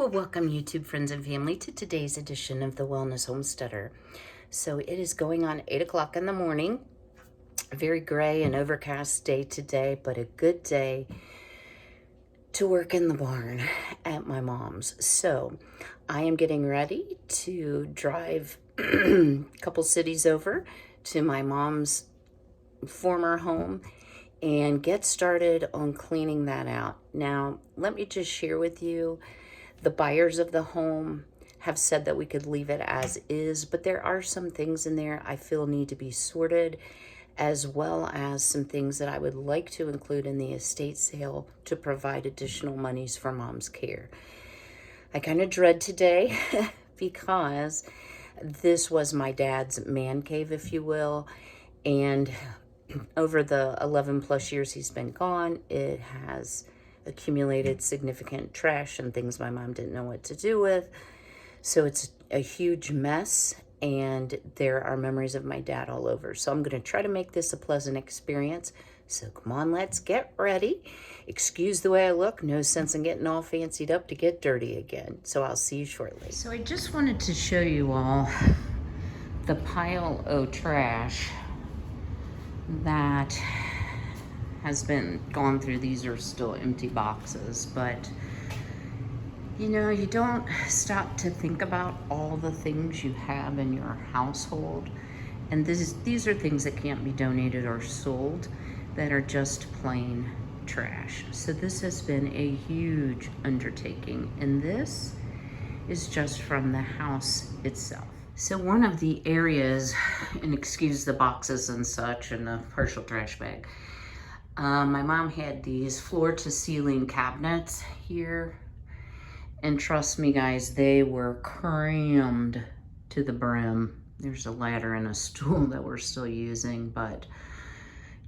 Well, welcome YouTube friends and family to today's edition of the Wellness Homesteader. So it is going on 8 o'clock in the morning. A very gray and overcast day today, but a good day to work in the barn at my mom's. So I am getting ready to drive a couple cities over to my mom's former home and get started on cleaning that out. Now, let me just share with you, the buyers of the home have said that we could leave it as is, but there are some things in there I feel need to be sorted, as well as some things that I would like to include in the estate sale to provide additional monies for mom's care. I kind of dread today because this was my dad's man cave, if you will, and over the 11 plus years he's been gone, it has accumulated significant trash and things my mom didn't know what to do with. So it's a huge mess, and there are memories of my dad all over. So I'm going to try to make this a pleasant experience. So come on, let's get ready. Excuse the way I look. No sense in getting all fancied up to get dirty again. So I'll see you shortly. So I just wanted to show you all the pile of trash that has been gone through. These are still empty boxes, but you know, you don't stop to think about all the things you have in your household, and these are things that can't be donated or sold, that are just plain trash. So this has been a huge undertaking, and this is just from the house itself. So one of the areas, and excuse the boxes and such and the partial trash bag, my mom had these floor to ceiling cabinets here, and trust me guys, they were crammed to the brim. There's a ladder and a stool that we're still using, but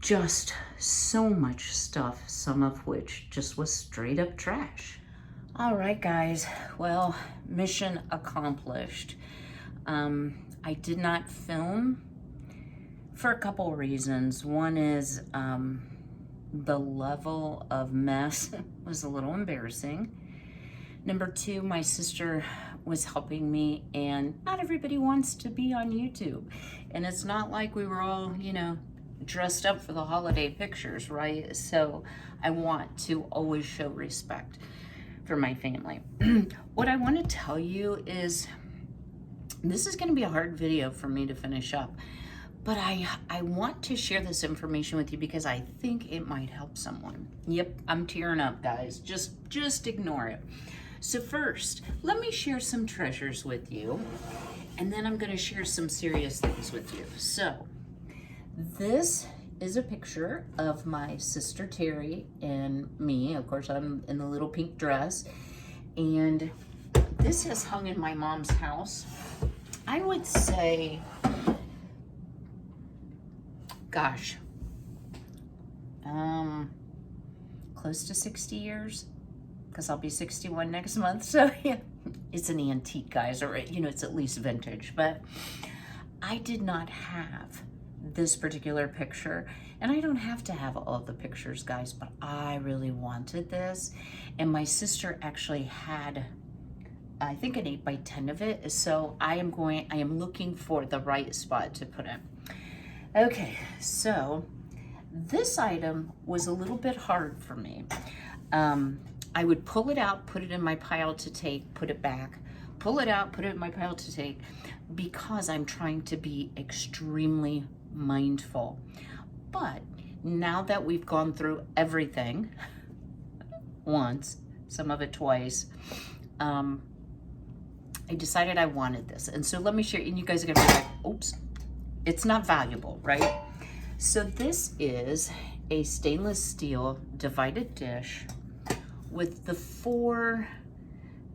just so much stuff, some of which just was straight up trash. All right guys, well, mission accomplished. I did not film for a couple reasons. One is the level of mess was a little embarrassing. Number two, my sister was helping me, and not everybody wants to be on YouTube. And it's not like we were all, you know, dressed up for the holiday pictures, right? So I want to always show respect for my family. What I want to tell you is, this is going to be a hard video for me to finish up, but I want to share this information with you because I think it might help someone. Yep, I'm tearing up, guys. Just ignore it. So first, let me share some treasures with you, and then I'm going to share some serious things with you. So this is a picture of my sister Terry and me. Of course, I'm in the little pink dress, and this has hung in my mom's house, I would say, gosh, close to 60 years, because I'll be 61 next month. So yeah, it's an antique, guys, or you know, it's at least vintage. But I did not have this particular picture, and I don't have to have all of the pictures, guys, but I really wanted this, and my sister actually had, I think, an 8x10 of it. So I am looking for the right spot to put it. Okay, so this item was a little bit hard for me. I would pull it out, put it in my pile to take, put it back, pull it out, put it in my pile to take, because I'm trying to be extremely mindful. But now that we've gone through everything once, some of it twice, I decided I wanted this. And so let me share, and you guys are gonna be like, oops, it's not valuable, right? So this is a stainless steel divided dish with the 4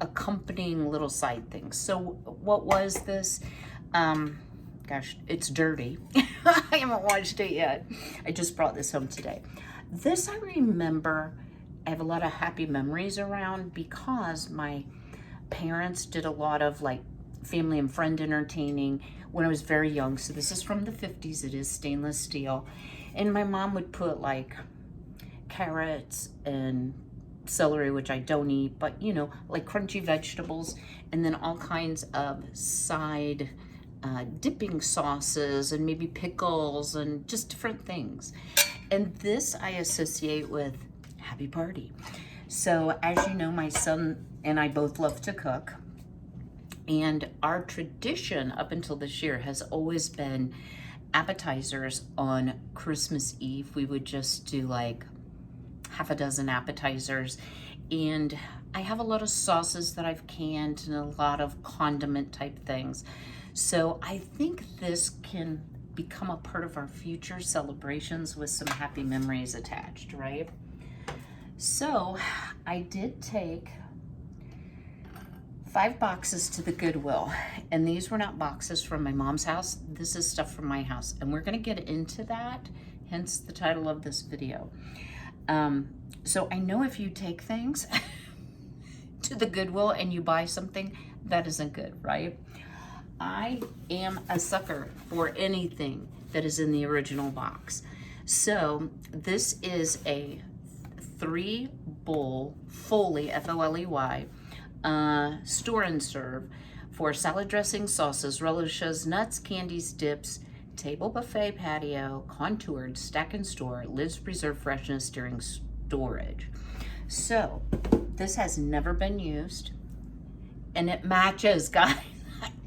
accompanying little side things. So what was this? Gosh, it's dirty. I haven't watched it yet. I just brought this home today. This I remember, I have a lot of happy memories around, because my parents did a lot of like family and friend entertaining when I was very young. So this is from the 50s. It is stainless steel. And my mom would put like carrots and celery, which I don't eat, but you know, like crunchy vegetables, and then all kinds of side dipping sauces and maybe pickles and just different things. And this I associate with happy party. So as you know, my son and I both love to cook. And our tradition up until this year has always been appetizers on Christmas Eve. We would just do like half a dozen appetizers. And I have a lot of sauces that I've canned and a lot of condiment type things. So I think this can become a part of our future celebrations with some happy memories attached, right? So I did take 5 boxes to the Goodwill, and these were not boxes from my mom's house. This is stuff from my house, and we're gonna get into that, hence the title of this video. So I know if you take things to the Goodwill and you buy something, that isn't good, right? I am a sucker for anything that is in the original box. So this is a 3-bowl Foley, F-O-L-E-Y, store and serve for salad dressing, sauces, relishes, nuts, candies, dips, table buffet patio, contoured, stack and store, lids preserve freshness during storage. So this has never been used, and it matches, guys.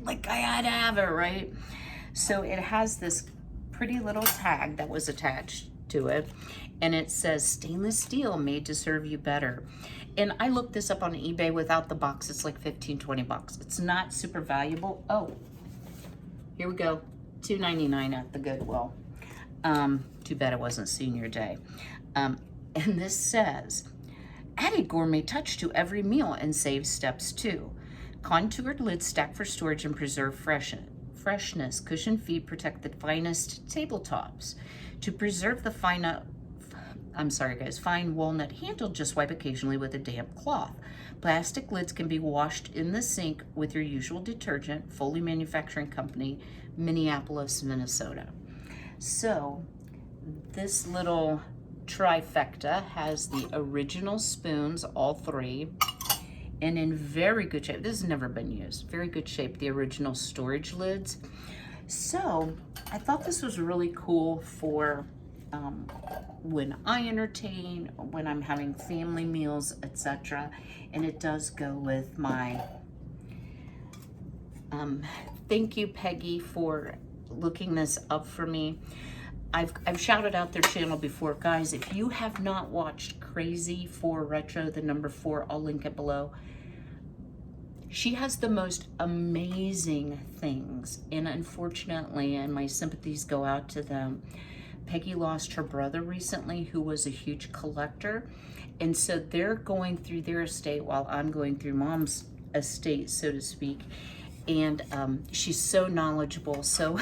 Like I had to have it, right? So it has this pretty little tag that was attached to it, and it says stainless steel made to serve you better. And I looked this up on eBay without the box. It's like 15, 20 bucks. It's not super valuable. Oh, here we go. $2.99 at the Goodwill. Too bad it wasn't senior day. And this says, add a gourmet touch to every meal and save steps too. Contoured lids stack for storage and preserve freshness. Cushioned feet protect the finest tabletops. To preserve the fine walnut handle, just wipe occasionally with a damp cloth. Plastic lids can be washed in the sink with your usual detergent. Foley Manufacturing Company, Minneapolis, Minnesota. So this little trifecta has the original spoons, all 3, and in very good shape. This has never been used. Very good shape, the original storage lids. So I thought this was really cool for when I entertain, when I'm having family meals, etc. And it does go with my, thank you, Peggy, for looking this up for me. I've shouted out their channel before. Guys, if you have not watched Crazy for Retro, the number 4, I'll link it below. She has the most amazing things, and unfortunately, and my sympathies go out to them, Peggy lost her brother recently, who was a huge collector, and so they're going through their estate while I'm going through mom's estate, so to speak, and she's so knowledgeable. So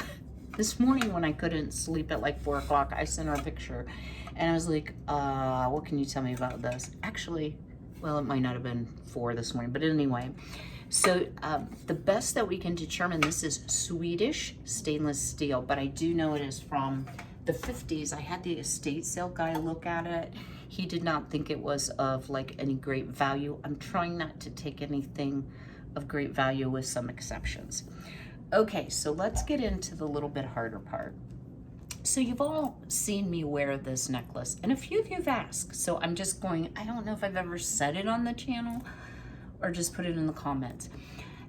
this morning when I couldn't sleep at like 4 o'clock, I sent her a picture, and I was like, what can you tell me about this? Actually, well, it might not have been 4 this morning, but anyway. So the best that we can determine, this is Swedish stainless steel, but I do know it is from the 50s. I had the estate sale guy look at it. He did not think it was of like any great value. I'm trying not to take anything of great value with some exceptions. Okay, so let's get into the little bit harder part. So you've all seen me wear this necklace, and a few of you have asked, so I'm just going, I don't know if I've ever said it on the channel or just put it in the comments.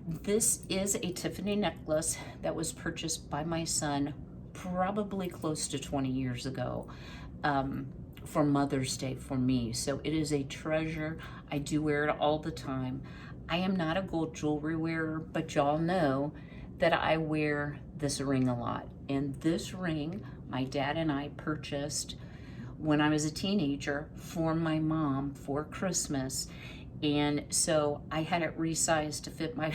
This is a Tiffany necklace that was purchased by my son probably close to 20 years ago for Mother's Day for me. So it is a treasure. I do wear it all the time. I am not a gold jewelry wearer, but y'all know that I wear this ring a lot. And this ring, my dad and I purchased when I was a teenager for my mom for Christmas. And so I had it resized to fit my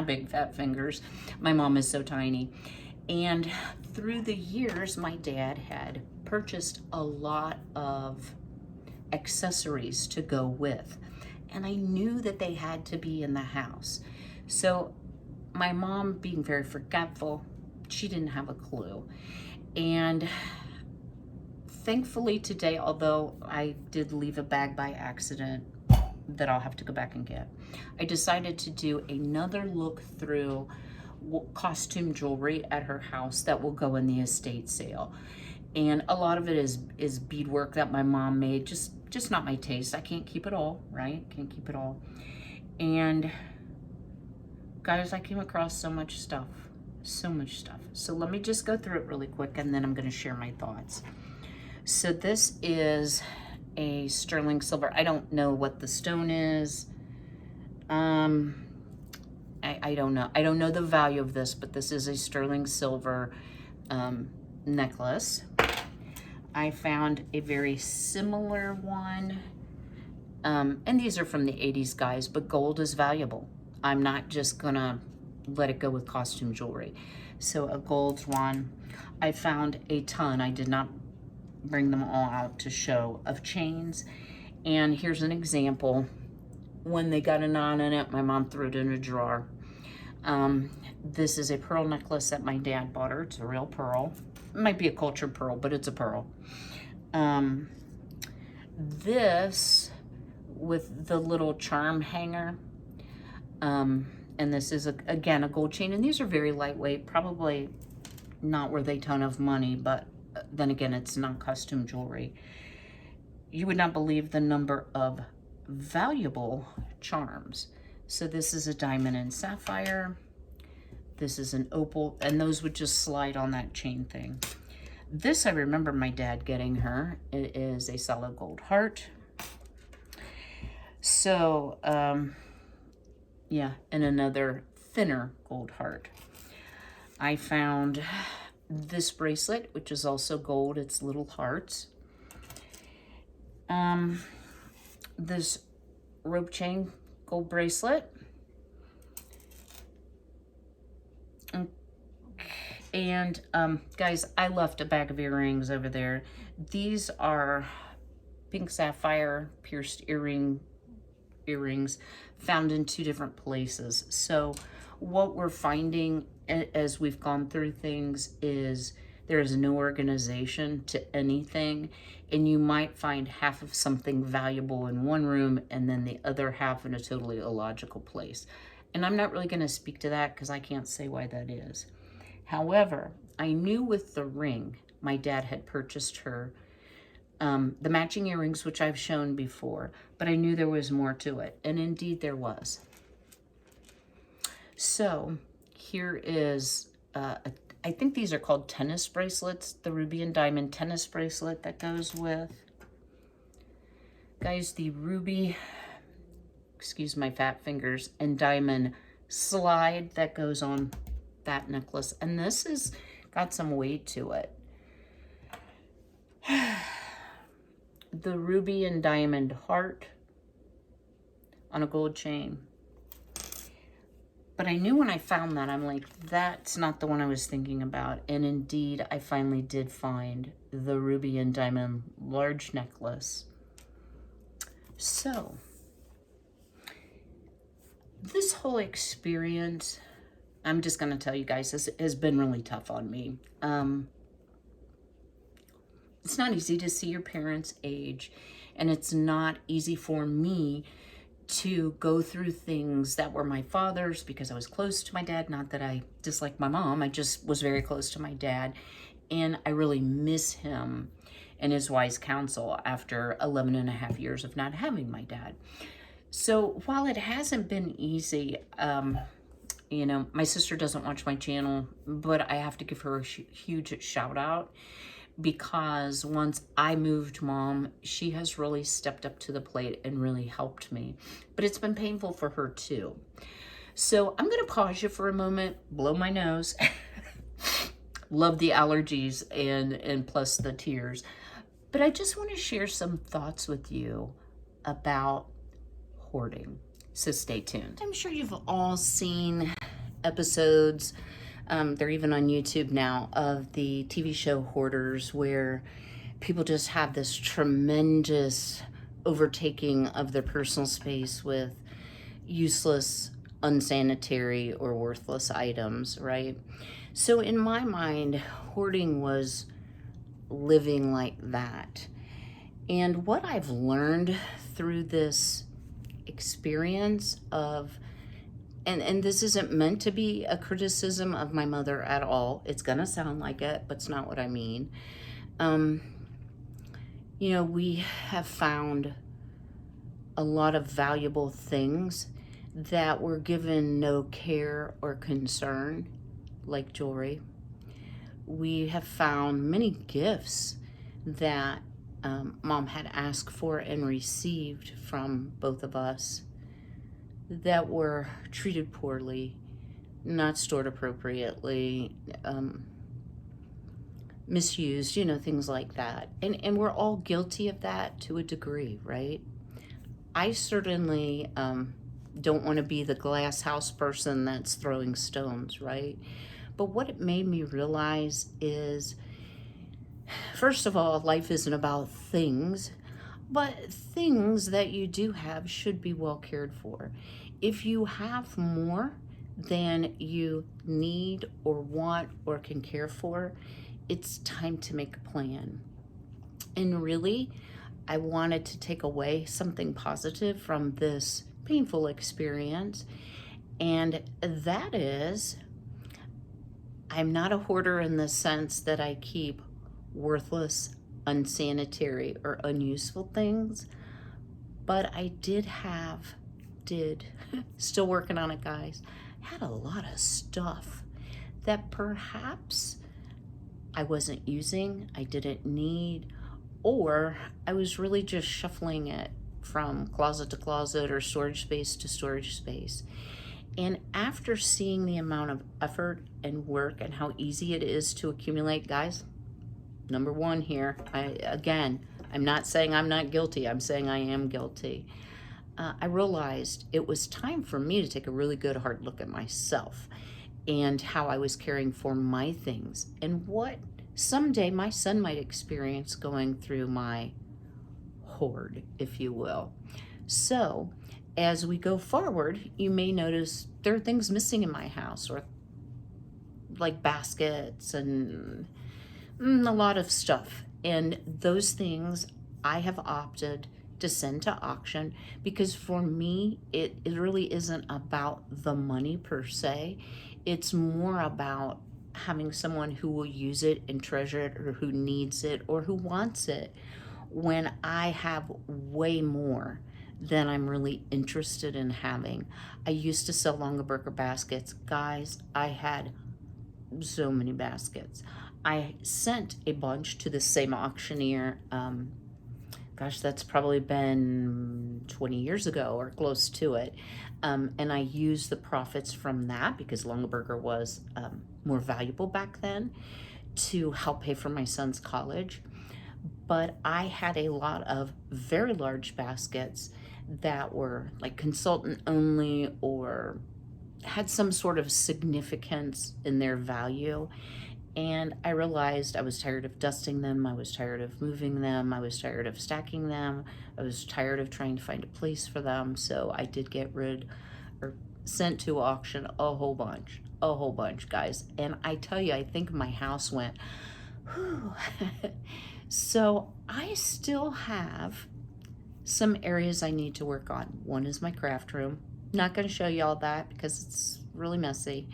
big fat fingers. My mom is so tiny. And through the years, my dad had purchased a lot of accessories to go with. And I knew that they had to be in the house. So my mom, being very forgetful, she didn't have a clue. And thankfully today, although I did leave a bag by accident that I'll have to go back and get, I decided to do another look through costume jewelry at her house that will go in the estate sale. And a lot of it is beadwork that my mom made, just not my taste. I can't keep it all, right? Can't keep it all. And guys, I came across so much stuff. So much stuff. So let me just go through it really quick, and then I'm going to share my thoughts. So this is a sterling silver. I don't know what the stone is. I don't know. I don't know the value of this, but this is a sterling silver necklace. I found a very similar one. And these are from the 80s, guys, but gold is valuable. I'm not just gonna let it go with costume jewelry. So a gold one. I found a ton. I did not bring them all out to show, of chains. And here's an example. When they got a knot in it, my mom threw it in a drawer. This is a pearl necklace that my dad bought her. It's a real pearl. It might be a cultured pearl, but it's a pearl. This with the little charm hanger. And this is, again, a gold chain. And these are very lightweight, probably not worth a ton of money, but then again, it's not costume jewelry. You would not believe the number of valuable charms. So this is a diamond and sapphire. This is an opal, and those would just slide on that chain thing. This I remember my dad getting her. It is a solid gold heart. So, yeah, and another thinner gold heart. I found this bracelet, which is also gold. It's little hearts. This rope chain gold bracelet. And guys, I left a bag of earrings over there. These are pink sapphire pierced earrings found in 2 different places. So what we're finding as we've gone through things is there is no organization to anything, and you might find half of something valuable in one room and then the other half in a totally illogical place. And I'm not really going to speak to that because I can't say why that is. However, I knew with the ring, my dad had purchased her the matching earrings, which I've shown before, but I knew there was more to it. And indeed there was. So here is, I think these are called tennis bracelets, the ruby and diamond tennis bracelet that goes with. Guys, the ruby, excuse my fat fingers, and diamond slide that goes on that necklace. And this has got some weight to it. The ruby and diamond heart on a gold chain. But I knew when I found that, I'm like, that's not the one I was thinking about. And indeed, I finally did find the ruby and diamond large necklace. So, this whole experience, I'm just going to tell you guys, this has been really tough on me. It's not easy to see your parents age, and it's not easy for me to go through things that were my father's because I was close to my dad. Not that I dislike my mom, I just was very close to my dad, and I really miss him and his wise counsel after 11 and a half years of not having my dad. So while it hasn't been easy, you know, my sister doesn't watch my channel, but I have to give her a huge shout out, because once I moved mom, she has really stepped up to the plate and really helped me. But it's been painful for her too. So I'm going to pause you for a moment, blow my nose. Love the allergies and plus the tears. But I just want to share some thoughts with you about hoarding. So stay tuned. I'm sure you've all seen episodes, they're even on YouTube now, of the TV show Hoarders, where people just have this tremendous overtaking of their personal space with useless, unsanitary, or worthless items, right? So in my mind, hoarding was living like that. And what I've learned through this experience of, and this isn't meant to be a criticism of my mother at all. It's gonna sound like it, but it's not what I mean. Um, we have found a lot of valuable things that were given no care or concern, like jewelry. We have found many gifts that Mom had asked for and received from both of us that were treated poorly, not stored appropriately, misused, things like that. And we're all guilty of that to a degree, right? I certainly don't want to be the glass house person that's throwing stones, right? But what it made me realize is, first of all, life isn't about things, but things that you do have should be well cared for. If you have more than you need or want or can care for, it's time to make a plan. And really, I wanted to take away something positive from this painful experience, and that is, I'm not a hoarder in the sense that I keep worthless, unsanitary, or unuseful things, but I still working on it, guys, had a lot of stuff that perhaps I wasn't using, I didn't need, or I was really just shuffling it from closet to closet or storage space to storage space. And after seeing the amount of effort and work and how easy it is to accumulate, guys, number one here, I'm not saying I'm not guilty, I'm saying I am guilty. I realized it was time for me to take a really good hard look at myself and how I was caring for my things and what someday my son might experience going through my hoard, if you will. So as we go forward, you may notice there are things missing in my house, or like baskets and a lot of stuff. And those things I have opted to send to auction because for me, it really isn't about the money per se. It's more about having someone who will use it and treasure it, or who needs it, or who wants it, when I have way more than I'm really interested in having. I used to sell Longaberger baskets. Guys, I had so many baskets. I sent a bunch to the same auctioneer. Gosh, that's probably been 20 years ago or close to it. And I used the profits from that, because Longaberger was more valuable back then, to help pay for my son's college. But I had a lot of very large baskets that were like consultant only, or had some sort of significance in their value. And I realized I was tired of dusting them. I was tired of moving them. I was tired of stacking them. I was tired of trying to find a place for them. So I did get rid, or sent to auction, a whole bunch, guys. And I tell you, I think my house went, whew. So I still have some areas I need to work on. One is my craft room. Not going to show you all that because it's really messy.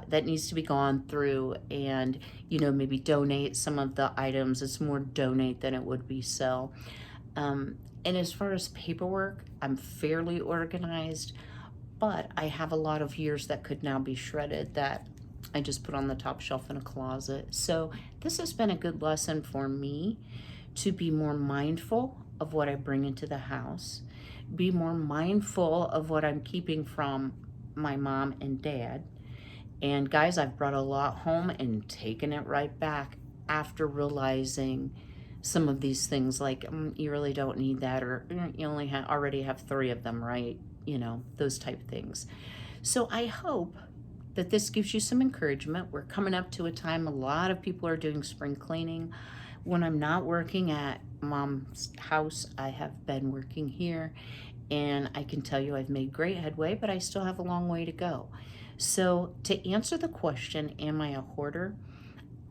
That needs to be gone through and, maybe donate some of the items. It's more donate than it would be sell. And as far as paperwork, I'm fairly organized, but I have a lot of years that could now be shredded that I just put on the top shelf in a closet. So this has been a good lesson for me to be more mindful of what I bring into the house, be more mindful of what I'm keeping from my mom and dad. And guys, I've brought a lot home and taken it right back after realizing some of these things, like you really don't need that, or you only already have 3 of them, right? Those type things. So I hope that this gives you some encouragement. We're coming up to a time a lot of people are doing spring cleaning. When I'm not working at Mom's house, I have been working here, and I can tell you I've made great headway, but I still have a long way to go. So to answer the question, am I a hoarder?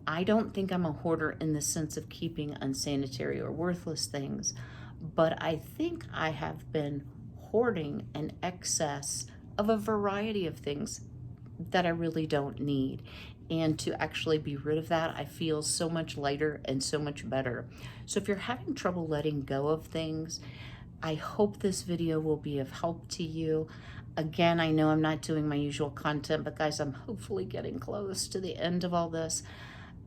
I don't think I'm a hoarder in the sense of keeping unsanitary or worthless things, but I think I have been hoarding an excess of a variety of things that I really don't need. And to actually be rid of that, I feel so much lighter and so much better. So if you're having trouble letting go of things, I hope this video will be of help to you. Again, I know I'm not doing my usual content, but guys, I'm hopefully getting close to the end of all this.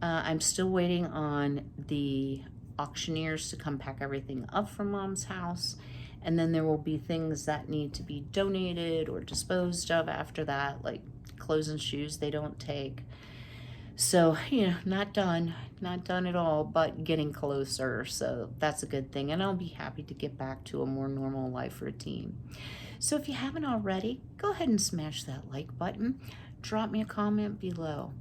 I'm still waiting on the auctioneers to come pack everything up from Mom's house. And then there will be things that need to be donated or disposed of after that, like clothes and shoes they don't take. So, not done at all, but getting closer. So that's a good thing. And I'll be happy to get back to a more normal life routine. So if you haven't already, go ahead and smash that like button. Drop me a comment below.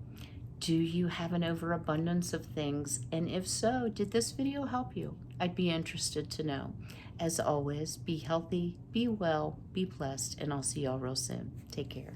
Do you have an overabundance of things? And if so, did this video help you? I'd be interested to know. As always, be healthy, be well, be blessed, and I'll see y'all real soon. Take care.